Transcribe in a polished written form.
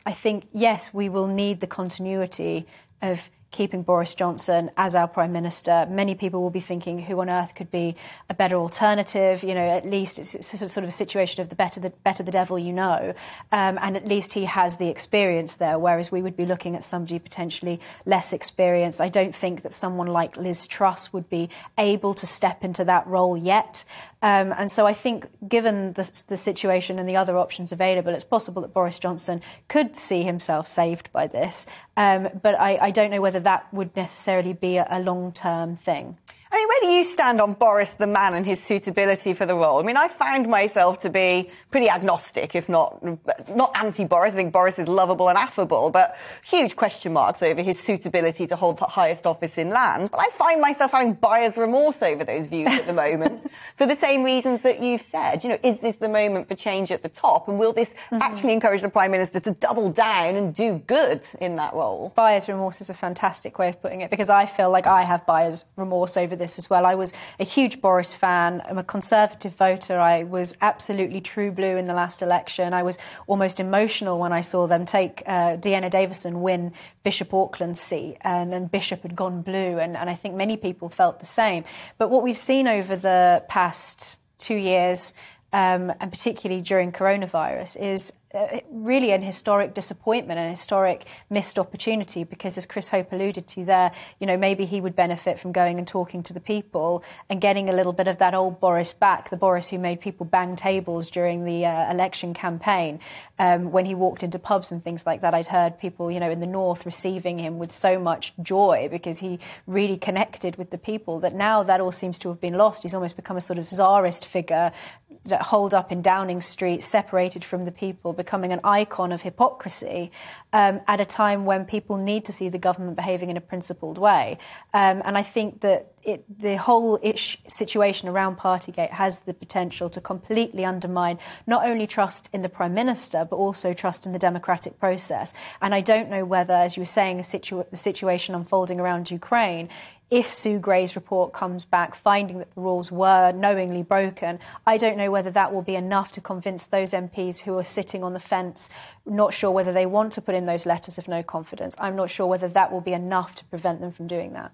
I think, yes, we will need the continuity of keeping Boris Johnson as our Prime Minister. Many people will be thinking, who on earth could be a better alternative? You know, at least it's sort of a situation of the better the devil you know. And at least he has the experience there, whereas we would be looking at somebody potentially less experienced. I don't think that someone like Liz Truss would be able to step into that role yet. And so I think, given the situation and the other options available, it's possible that Boris Johnson could see himself saved by this. But I don't know whether that would necessarily be a long-term thing. I mean, where do you stand on Boris the man and his suitability for the role? I mean, I found myself to be pretty agnostic, if not anti-Boris. I think Boris is lovable and affable, but huge question marks over his suitability to hold the highest office in land. But I find myself having buyer's remorse over those views at the moment for the same reasons that you've said. You know, is this the moment for change at the top? And will this actually encourage the Prime Minister to double down and do good in that role? Buyer's remorse is a fantastic way of putting it, because I feel like I have buyer's remorse over this as well. I was a huge Boris fan. I'm a Conservative voter. I was absolutely true blue in the last election. I was almost emotional when I saw them take Deanna Davison win Bishop Auckland's seat, and then Bishop had gone blue, and I think many people felt the same. But what we've seen over the past 2 years, and particularly during coronavirus, is really an historic disappointment, an historic missed opportunity, because, as Chris Hope alluded to there, you know, maybe he would benefit from going and talking to the people and getting a little bit of that old Boris back, the Boris who made people bang tables during the election campaign. When he walked into pubs and things like that, I'd heard people, you know, in the north receiving him with so much joy because he really connected with the people, that now that all seems to have been lost. He's almost become a sort of czarist figure that holed up in Downing Street, separated from the people, becoming an icon of hypocrisy at a time when people need to see the government behaving in a principled way. And I think that the whole situation around Partygate has the potential to completely undermine not only trust in the Prime Minister, but also trust in the democratic process. And I don't know whether, as you were saying, the situation unfolding around Ukraine, if Sue Gray's report comes back finding that the rules were knowingly broken, I don't know whether that will be enough to convince those MPs who are sitting on the fence, not sure whether they want to put in those letters of no confidence. I'm not sure whether that will be enough to prevent them from doing that.